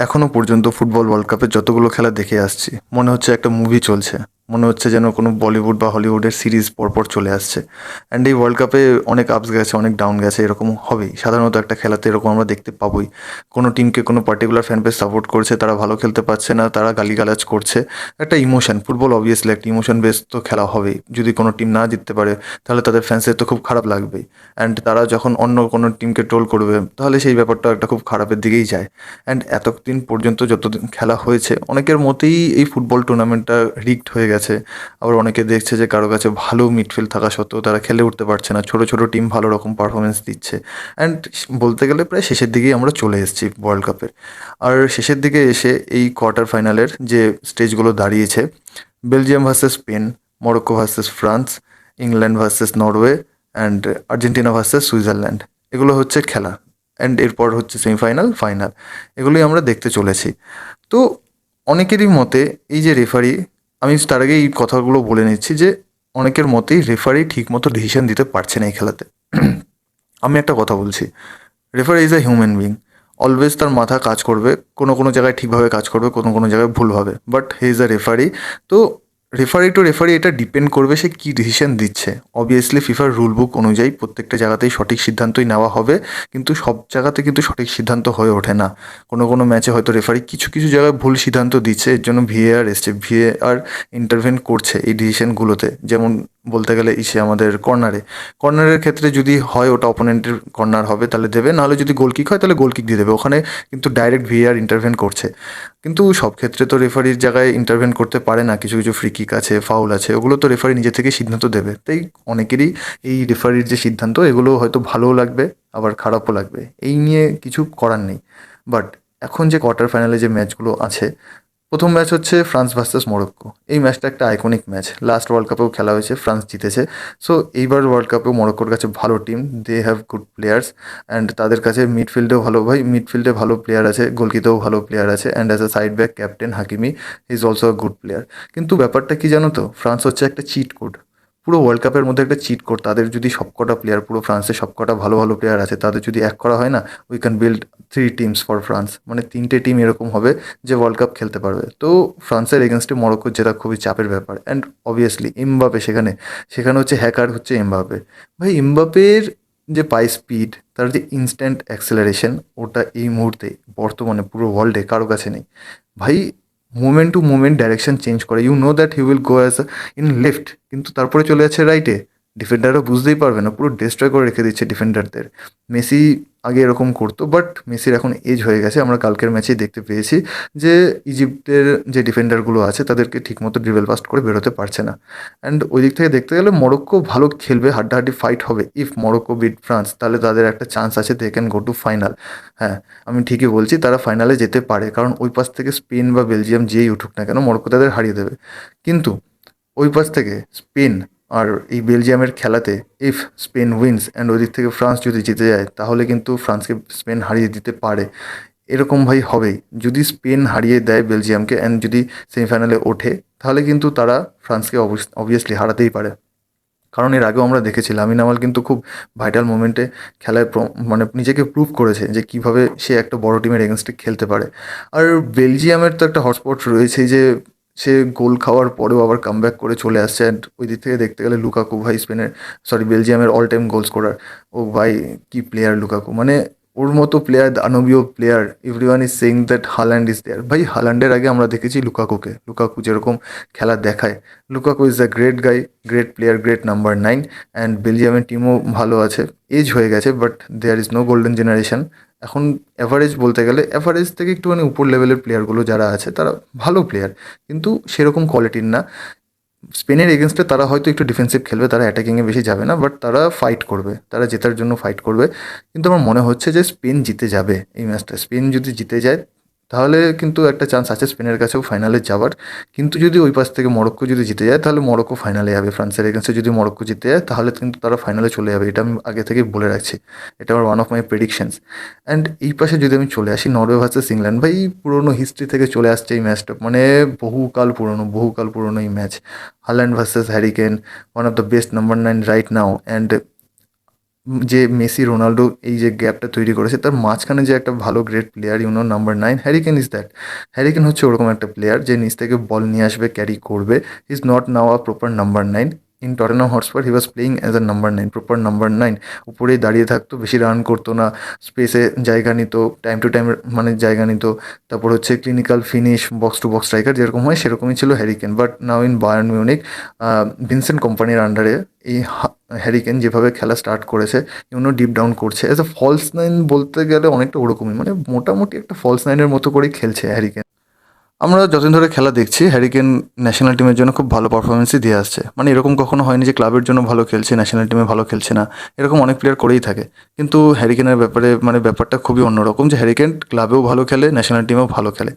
এখনো পর্যন্ত football world কাপের যতগুলো খেলা দেখে আসছি মনে হচ্ছে একটা মুভি চলছে। মনে হচ্ছে যেন কোনো বলিউড বা হলিউডের সিরিজ পরপর চলে আসছে। অ্যান্ড এই ওয়ার্ল্ড কাপে অনেক আপস গেছে, অনেক ডাউন গেছে, এরকম হবেই সাধারণত একটা খেলাতে, এরকম আমরা দেখতে পাবোই। কোনো টিমকে কোনো পার্টিকুলার ফ্যান পেজ সাপোর্ট করছে, তারা ভালো খেলতে পারছে না, তারা গালিগালাজ করছে। একটা ইমোশন, ফুটবল অবভিয়াসলি একটা ইমোশন বেস তো খেলা হবেই। যদি কোনো টিম না জিততে পারে তাহলে তাদের ফ্যান্সের তো খুব খারাপ লাগবেই। অ্যান্ড তারা যখন অন্য কোনো টিমকে ট্রোল করবে তাহলে সেই ব্যাপারটা একটা খুব খারাপের দিকেই যায়। অ্যান্ড এতদিন পর্যন্ত যতদিন খেলা হয়েছে অনেকের মতেই এই ফুটবল টুর্নামেন্টটা রিগড হয়ে গেছে। আবার অনেকে দেখছে যে কারো কাছে ভালো মিডফিল্ড থাকা সত্ত্বেও তারা খেলে উঠতে পারছে না, ছোট ছোট টিম ভালো রকম পারফরমেন্স দিচ্ছে। অ্যান্ড বলতে গেলে প্রায় শেষের দিকেই আমরা চলে এসেছি ওয়ার্ল্ড কাপের। আর শেষের দিকে এসে এই কোয়ার্টার ফাইনালের যে স্টেজগুলো দাঁড়িয়েছে, Belgium versus Spain, Morocco versus France, England versus Norway, and Argentina versus Switzerland, এগুলো হচ্ছে খেলা। অ্যান্ড এরপর হচ্ছে সেমিফাইনাল, ফাইনাল, এগুলোই আমরা দেখতে চলেছি। তো অনেকেরই মতে এই যে রেফারি, আমি তার আগে এই কথাগুলো বলে নিচ্ছি যে অনেকের মতেই রেফারি ঠিকমতো ডিসিশন দিতে পারছে না এই খেলাতে। আমি একটা কথা বলছি, referee is a human being. Always তার মাথা কাজ করবে, কোনো কোনো জায়গায় ঠিকভাবে কাজ করবে, কোনো কোনো জায়গায় ভুলভাবে, but he is a referee. তো রেফারি টু রেফারি এটা ডিপেন্ড করবে সে কী ডিসিশন দিচ্ছে। অবভিয়াসলি ফিফার রুল বুক অনুযায়ী প্রত্যেকটা জায়গাতেই সঠিক সিদ্ধান্তই নেওয়া হবে, কিন্তু সব জায়গাতে কিন্তু সঠিক সিদ্ধান্ত হয়ে ওঠে না। কোনো কোনো ম্যাচে হয়তো রেফারি কিছু কিছু জায়গায় ভুল সিদ্ধান্ত দিচ্ছে, এর জন্য ভিএআর এসছে, ভিএআর ইন্টারভেন করছে এই ডিসিশনগুলোতে। যেমন বলতে গেলে আমাদের কর্নারের ক্ষেত্রে যদি হয় ওটা অপোনেন্টের কর্নার হবে তাহলে দেবে, নাহলে যদি গোল কিক হয় তাহলে গোল কিক দিয়ে দেবে, ওখানে কিন্তু ডাইরেক্ট ভিএআর ইন্টারভেন করছে। কিন্তু সব ক্ষেত্রে তো রেফারির জায়গায় ইন্টারভেন করতে পারে না, কিছু কিছু ফ্রি কিক আছে, ফাউল আছে, ওগুলো তো রেফারি নিজে থেকে সিদ্ধান্ত দেবে। তাই অনেকেরই এই রেফারির যে সিদ্ধান্ত, এগুলো হয়তো ভালোও লাগবে আবার খারাপও লাগবে, এই নিয়ে কিছু করার নেই। বাট এখন যে কোয়ার্টার ফাইনালে যে ম্যাচগুলো আছে, প্রথম ম্যাচ হচ্ছে ফ্রান্স ভার্সেস মরক্কো। এই ম্যাচটা একটা আইকনিক ম্যাচ, লাস্ট ওয়ার্ল্ড কাপেও খেলা হয়েছে, ফ্রান্স জিতেছে। সো এইবার ওয়ার্ল্ড কাপেও মরক্কোর কাছে ভালো team, they have good players. And তাদের কাছে মিডফিল্ডেও ভালো, ভাই মিডফিল্ডে ভালো প্লেয়ার আছে, গোলকিতেও ভালো প্লেয়ার আছে, and as a side back captain Hakimi is also a good player. কিন্তু ব্যাপারটা কি জানো তো, ফ্রান্স হচ্ছে একটা চিট কোড, পুরো ওয়ার্ল্ড কাপের মধ্যে একটা চিট কোড। তাদের যদি সবকটা প্লেয়ার, পুরো ফ্রান্সের সবকটা ভালো ভালো প্লেয়ার আছে, তাদের যদি এক করা হয় না, we can build 3 teams for France, মানে 3টে টিম এরকম হবে যে ওয়ার্ল্ড কাপ খেলতে পারবে। তো ফ্রান্সের এগেনস্টে মরক্কো জেতা খুবই চাপের ব্যাপার। অ্যান্ড অবভিয়াসলি এমবাপে সেখানে, সেখানে হচ্ছে হ্যাকার হচ্ছে এমবাপে। ভাই এমবাপের যে পাই স্পিড, তার যে ইনস্ট্যান্ট অ্যাক্সেলারেশন, ওটা এই মুহূর্তে বর্তমানে পুরো ওয়ার্ল্ডে কারো কাছে নেই। ভাই movement to movement direction change করে, you know that he will go as in left, কিন্তু তারপরে চলে যাচ্ছে রাইটে। ডিফেন্ডাররা বুঝতেই পারবে না, পুরো ডিস্ট্রয় করে রেখে দিচ্ছে ডিফেন্ডারদের। মেসি আগে এরকম করতো, বাট মেসির এখন এজ হয়ে গেছে, আমরা কালকের ম্যাচেই দেখতে পেয়েছি যে ইজিপ্টের যে ডিফেন্ডারগুলো আছে তাদেরকে ঠিকমতো ড্রিবেল পাস্ট করে বেরোতে পারছে না। অ্যান্ড ওই দিক থেকে দেখতে গেলে মরক্কো ভালো খেলবে, হাড্ডাহাড্ডি ফাইট হবে। ইফ মরক্কো বিট ফ্রান্স তাহলে তাদের একটা চান্স আছে, they can go to final. হ্যাঁ, আমি ঠিকই বলছি, তারা ফাইনালে যেতে পারে, কারণ ওই পাশ থেকে স্পেন বা বেলজিয়াম যেই উঠুক না কেন মরক্কো তাদের হারিয়ে দেবে। কিন্তু ওই পাশ থেকে স্পেন আর এই বেলজিয়ামের খেলাতে, ইফ স্পেন উইন্স অ্যান্ড ওই দিক থেকে ফ্রান্স যদি জিতে যায়, তাহলে কিন্তু ফ্রান্সকে স্পেন হারিয়ে দিতে পারে। এরকম ভাই হবেই, যদি স্পেন হারিয়ে দেয় বেলজিয়ামকে অ্যান্ড যদি সেমিফাইনালে ওঠে, তাহলে কিন্তু তারা ফ্রান্সকে অবভিয়াসলি হারাতেই পারে। কারণ এর আগেও আমরা দেখেছি লামিন আমাল কিন্তু খুব ভাইটাল মোমেন্টে খেলায় মানে নিজেকে প্রুভ করেছে যে কীভাবে সে একটা বড় টিমের এগেনস্টে খেলতে পারে। আর বেলজিয়ামের তো একটা হটস্পট রয়েছেই যে সে গোল খাওয়ার পরেও আবার কামব্যাক করে চলে আসছে। অ্যান্ড ওই দিক থেকে দেখতে গেলে লুকাকু ভাই স্পেনের, সরি বেলজিয়ামের অল টাইম গোল স্কোরার। ও ভাই কি প্লেয়ার লুকাকু, মানে ওর মতো প্লেয়ার, দানবীয় player. Everyone is saying that Haaland is there. ভাই হাল্যান্ডের আগে আমরা দেখেছি লুকাকুকে, লুকাকু যেরকম খেলা দেখায়, Lukaku is a great guy, great player, great number 9। And বেলজিয়ামের টিমও ভালো আছে, এজ হয়ে গেছে, but there is no golden generation. এখন অ্যাভারেজ বলতে গেলে অ্যাভারেজ থেকে একটুখানি উপর লেভেলের প্লেয়ারগুলো যারা আছে তারা ভালো প্লেয়ার, কিন্তু সেরকম কোয়ালিটির না। স্পেনের এগেনস্টে তারা হয়তো একটু ডিফেন্সিভ খেলবে, তারা অ্যাটাকিংয়ে বেশি যাবে না, বাট তারা ফাইট করবে, তারা জেতার জন্য ফাইট করবে। কিন্তু আমার মনে হচ্ছে যে স্পেন জিতে যাবে এই ম্যাচটা। স্পেন যদি জিতে যায় তাহলে কিন্তু একটা চান্স আছে স্পেনের কাছেও ফাইনালে যাওয়ার। কিন্তু যদি ওই পাশ থেকে মরক্কো যদি জিতে যায় তাহলে মরক্কো ফাইনালে যাবে। ফ্রান্সের এগেনস্টে যদি মরক্কো জিতে যায় তাহলে কিন্তু তারা ফাইনালে চলে যাবে, এটা আমি আগে থেকেই বলে রাখছি। এটা আমার one of my predictions. And এই পাশে যদি আমি চলে আসি, নরওয়ে ভার্সেস ইংল্যান্ড, ভাই পুরোনো হিস্ট্রি থেকে চলে আসছে এই ম্যাচটা, মানে বহুকাল পুরোনো এই match. Haaland versus Harry Kane, one of the best number 9 right now. And যে মেসি রোনাল্ডো এই যে গ্যাপটা তৈরি করেছে তার মাঝখানে যে একটা ভালো great player number 9 hurricane is that. Hurricane হচ্ছে ওরকম একটা প্লেয়ার যে নিচ থেকে বল নিয়ে আসবে, ক্যারি করবে। Is not now a proper number 9। In Tottenham Hotspur he was playing as a number 9, proper number 9। উপরেই দাঁড়িয়ে থাকতো, বেশি রান করতো না, স্পেসে জায়গা নিত, টাইম টু টাইম মানে জায়গা নিত। তারপর হচ্ছে clinical finish, box to box striker যেরকম হয় সেরকমই ছিল Harry Kane. But now in Bayern Munich Vincent কোম্পানির আন্ডারে এই হ্যারিকেন যেভাবে খেলা স্টার্ট করেছে, ডিপ ডাউন করছে অ্যাজ আ ফলস নাইন, বলতে গেলে অনেকটা ওরকমই, মানে মোটামুটি একটা ফলস নাইনের মতো করেই খেলছে হ্যারিকেন। আমরা যতদিন ধরে খেলা দেখছি হ্যারিকেন ন্যাশনাল টিমের জন্য খুব ভালো পারফরমেন্সই দিয়ে আসছে। মানে এরকম কখনো হয়নি যে ক্লাবের জন্য ভালো খেলছে, ন্যাশনাল টিমে ভালো খেলছে না, এরকম অনেক প্লেয়ার করেই থাকে। কিন্তু হ্যারিকেনের ব্যাপারে মানে ব্যাপারটা খুবই অন্যরকম, যে হ্যারিকেন ক্লাবেও ভালো খেলে, ন্যাশনাল টিমেও ভালো খেলে।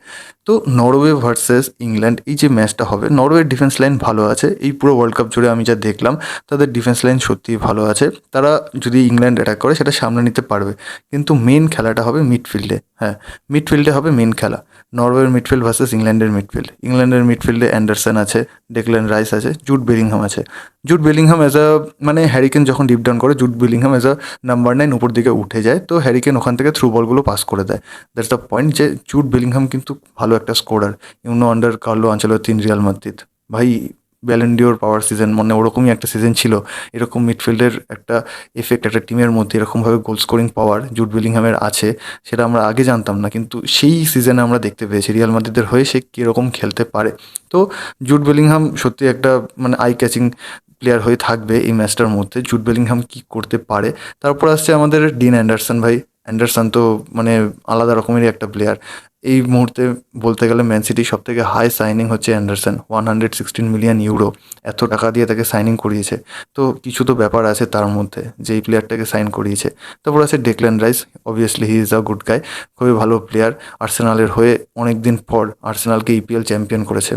তো নরওয়ে ভার্সেস ইংল্যান্ড এই যে ম্যাচটা হবে, নরওয়ের ডিফেন্স লাইন ভালো আছে। এই পুরো ওয়ার্ল্ড কাপ জুড়ে আমি যা দেখলাম তাদের ডিফেন্স লাইন সত্যিই ভালো আছে। তারা যদি ইংল্যান্ড অ্যাটাক করে সেটা সামনে নিতে পারবে। কিন্তু মেন খেলাটা হবে মিডফিল্ডে। হ্যাঁ, মিডফিল্ডে হবে মেন খেলা। নরওয়ের মিডফিল্ড ভার্সেস ইংল্যান্ডের মিডফিল্ড। ইংল্যান্ডের মিডফিল্ডে অ্যান্ডারসন আছে, ডেকল্যান রাইস আছে, জুড বেলিংহাম আছে। জুড বেলিংহাম অ্যাজ আ মানে হ্যারিকেন যখন ডিপ ডাউন করে, Jude Bellingham as a number 9 উপর দিকে উঠে যায়, তো হ্যারিকেন ওখান থেকে থ্রু বলগুলো পাস করে দেয়। দ্যাটস দ্য পয়েন্ট, যে জুড বেলিংহাম কিন্তু ভালো একটা scorer. Under Carlo Ancelotti in Real Madrid, ভাই ব্যালেন্ডিওর পাওয়ার সিজন, মানে ওরকমই একটা সিজন ছিল। এরকম মিডফিল্ডের একটা এফেক্ট একটা টিমের মধ্যে, এরকমভাবে গোল স্কোরিং পাওয়ার জুড বেলিংহামের আছে, সেটা আমরা আগে জানতাম না, কিন্তু সেই সিজনে আমরা দেখতে পেয়েছি রিয়াল মাদ্রিদের হয়ে সে কীরকম খেলতে পারে। তো জুড বেলিংহাম সত্যি একটা মানে আই ক্যাচিং প্লেয়ার হয়ে থাকবে এই ম্যাচটার মধ্যে। জুড বেলিংহাম কী করতে পারে। তারপর আসছে আমাদের ডিন অ্যান্ডারসন। ভাই অ্যান্ডারসন তো মানে আলাদা রকমেরই একটা প্লেয়ার। এই মুহূর্তে বলতে গেলে ম্যান সিটির সব থেকে হাই সাইনিং হচ্ছে অ্যান্ডারসন, 116 মিলিয়ন ইউরো। এত টাকা দিয়ে তাকে সাইনিং করিয়েছে, তো কিছু তো ব্যাপার আছে তার মধ্যে যে এই প্লেয়ারটাকে সাইন করিয়েছে। তারপর আছে Declan rice, obviously he is a good guy, খুবই ভালো প্লেয়ার। আর্সেনালের হয়ে অনেক দিন পর আর্সেনালকে ইপিএল চ্যাম্পিয়ন করেছে।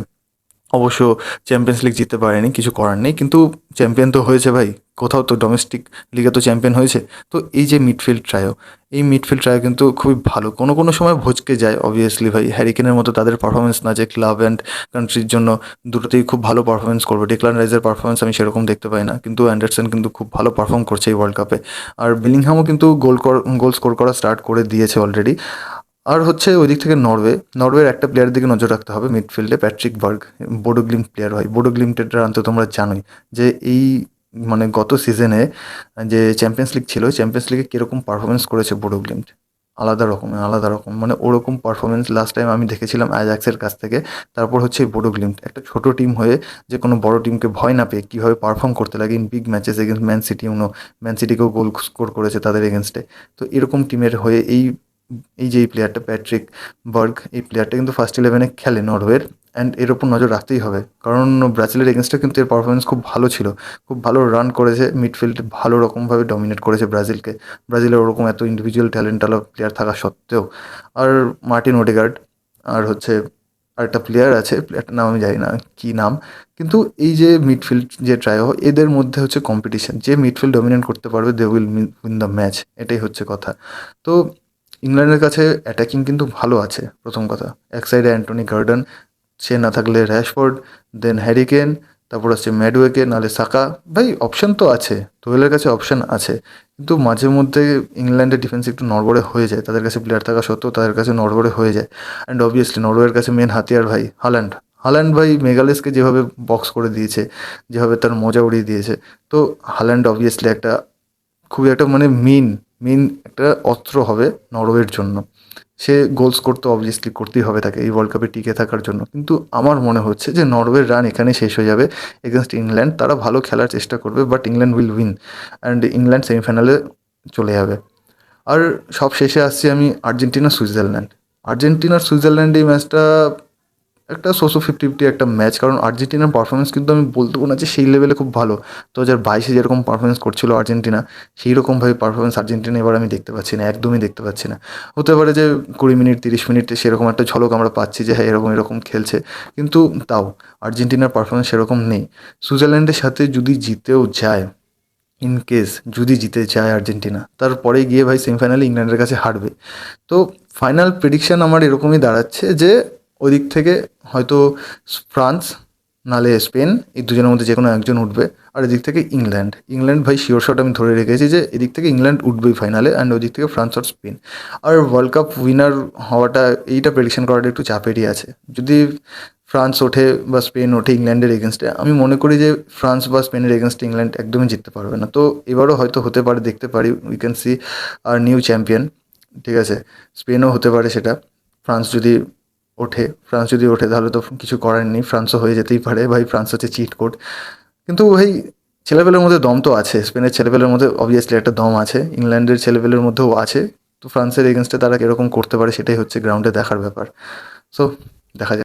অবশ্য চ্যাম্পিয়ন্স লিগ জিততে পারেনি, কিছু করার নেই, কিন্তু চ্যাম্পিয়ন তো হয়েছে ভাই। কোথাও তো ডোমেস্টিক লিগে তো চ্যাম্পিয়ন হয়েছে। তো এই যে মিডফিল্ড ট্রায়ো, এই মিডফিল্ড ট্রায়ো কিন্তু খুবই ভালো। কোনো কোনো সময় ভচকে যায় অবভিয়াসলি ভাই, হ্যারিকেনের মতো তাদের পারফরমেন্স না যে ক্লাব অ্যান্ড কান্ট্রির জন্য দুটোতেই খুব ভালো পারফরমেন্স করবে। ডেকল্যান রাইসের পারফরমেন্স আমি সেরকম দেখতে পাই না, কিন্তু অ্যান্ডারসন কিন্তু খুব ভালো পারফর্ম করছে এই ওয়ার্ল্ড কাপে। আর বেলিংহামও কিন্তু গোল স্কোর করা স্টার্ট করে দিয়েছে অলরেডি। আর হচ্ছে ওই দিক থেকে নরওয়ের একটা প্লেয়ারের দিকে নজর রাখতে হবে মিডফিল্ডে, প্যাট্রিক বার্গ। বোডো গ্লিম্ট প্লেয়ার হয়, বোডো গ্লিম্টের রান তো তোমরা জানোই, যে এই মানে গত সিজনে যে চ্যাম্পিয়ন্স লিগ ছিল, চ্যাম্পিয়ন্স লিগে কীরকম পারফরমেন্স করেছে বোডো গ্লিম্ট। আলাদা রকম, মানে ওরকম পারফরমেন্স লাস্ট টাইম আমি দেখেছিলাম অ্যাজাক্সের কাছ থেকে। তারপর হচ্ছে এই বোডো গ্লিম্ট, একটা ছোট টিম হয়ে যে কোনো বড় টিমকে ভয় না পেয়ে কীভাবে পারফর্ম করতে লাগে in big matches against Man City. ম্যান সিটিকেও গোল স্কোর করেছে তাদের এগেনস্টে। তো এরকম টিমের হয়ে এই এই যে এই প্লেয়ারটা প্যাট্রিক বার্গ, এই প্লেয়ারটা কিন্তু ফার্স্ট ইলেভেনে খেলে নরওয়ের। অ্যান্ড এর ওপর নজর রাখতেই হবে, কারণ ব্রাজিলের এগেনস্টে কিন্তু এর পারফরমেন্স খুব ভালো ছিল। খুব ভালো রান করেছে, মিডফিল্ড ভালো রকমভাবে ডমিনেট করেছে ব্রাজিলকে। ব্রাজিলের ওরকম এত ইন্ডিভিজুয়াল ট্যালেন্টালা প্লেয়ার থাকা সত্ত্বেও। আর মার্টিন ওডেগার্ড, আর হচ্ছে আরেকটা প্লেয়ার আছে, প্লেয়ারটার নাম আমি জানি না কী নাম। কিন্তু এই যে মিডফিল্ড যে ট্রায়ো, এদের মধ্যে হচ্ছে কম্পিটিশন, যে মিডফিল্ড ডমিনেট করতে পারবে they will win the match, এটাই হচ্ছে কথা। তো ইংল্যান্ডের কাছে অ্যাটাকিং কিন্তু ভালো আছে, প্রথম কথা। এক সাইডে অ্যান্টনি গার্ডন, সে না থাকলে র্যাশফোর্ড, দেন হ্যারিকেন, তারপর হচ্ছে ম্যাডওয়েকে, নাহলে সাকা। ভাই অপশান তো আছে, তোয়েলের কাছে অপশান আছে। কিন্তু মাঝে মধ্যে ইংল্যান্ডের ডিফেন্স একটু নড়বড়ে হয়ে যায়, তাদের কাছে প্লেয়ার থাকা সত্ত্বেও তাদের কাছে নড়বড়ে হয়ে যায়। অ্যান্ড অবভিয়াসলি নরওয়ের কাছে মেন হাতিয়ার ভাই হাল্যান্ড। হাল্যান্ড ভাই মেগালেসকে যেভাবে বক্স করে দিয়েছে, যেভাবে তার মজা উড়িয়ে দিয়েছে, তো হাল্যান্ড অবভিয়াসলি একটা খুবই একটা মানে মেন একটা অস্ত্র হবে নরওয়ের জন্য। সে গোল স্কোর তো অবভিয়াসলি করতেই হবে তাকে এই ওয়ার্ল্ড কাপে টিকে থাকার জন্য। কিন্তু আমার মনে হচ্ছে যে নরওয়ের রান এখানে শেষ হয়ে যাবে এগেনস্ট ইংল্যান্ড। তারা ভালো খেলার চেষ্টা করবে, but England will win, and England সেমিফাইনালে চলে যাবে। আর সব শেষে আসছি আমি সুইজারল্যান্ড। সুইজারল্যান্ড এই ম্যাচটা একটা 50-50 একটা ম্যাচ, কারণ আর্জেন্টিনার পারফরমেন্স কিন্তু আমি বলতে পারবো না যে সেই লেভেলে খুব ভালো। 2022-এ যেরকম পারফরমেন্স করছিল আর্জেন্টিনা, সেই রকমভাবে পারফরমেন্স আর্জেন্টিনা এবার আমি দেখতে পাচ্ছি না, একদমই দেখতে পাচ্ছি না। হতে পারে যে 20 মিনিট 30 মিনিটে সেরকম একটা ঝলক আমরা পাচ্ছি যে হ্যাঁ এরকম খেলছে, কিন্তু তাও আর্জেন্টিনার পারফরমেন্স সেরকম নেই। সুইজারল্যান্ডের সাথে যদি জিতেও যায়, ইন কেস যদি জিতে যায় আর্জেন্টিনা, তারপরে গিয়ে ভাই সেমিফাইনালে ইংল্যান্ডের কাছে হারবে। তো ফাইনাল প্রেডিকশান আমার এরকমই দাঁড়াচ্ছে যে ওই দিক থেকে হয়তো ফ্রান্স নাহলে স্পেন, এই দুজনের মধ্যে যে কোনো একজন উঠবে। আর এদিক থেকে ইংল্যান্ড ভাই শিওর শট আমি ধরে রেখেছি যে এদিক থেকে ইংল্যান্ড উঠবেই ফাইনালে, অ্যান্ড ওদিক থেকে ফ্রান্স আর স্পেন। আর ওয়ার্ল্ড কাপ উইনার হওয়াটা এইটা প্রেডিকশন করাটা একটু চাপেরই আছে। যদি ফ্রান্স ওঠে বা স্পেন ওঠে ইংল্যান্ডের এগেনস্টে, আমি মনে করি যে ফ্রান্স বা স্পেনের এগেনস্টে ইংল্যান্ড একদমই জিততে পারবে না। তো এবারও হয়তো হতে পারে, দেখতে পারি, we can see a new champion. ঠিক আছে, স্পেনও হতে পারে সেটা। ফ্রান্স যদি ওঠে তাহলে তো কিছু করার নেই, ফ্রান্সও হয়ে যেতেই পারে ভাই, ফ্রান্স হচ্ছে চিট কোড। কিন্তু ভাই ছেলেপেলের মধ্যে দম তো আছে, স্পেনের ছেলেপেলের মধ্যে অবভিয়াসলি একটা দম আছে, ইংল্যান্ডের ছেলেপেলের মধ্যেও আছে। তো ফ্রান্সের এগেনস্টে তারা কীরকম করতে পারে সেটাই হচ্ছে গ্রাউন্ডে দেখার ব্যাপার। সো দেখা যাক।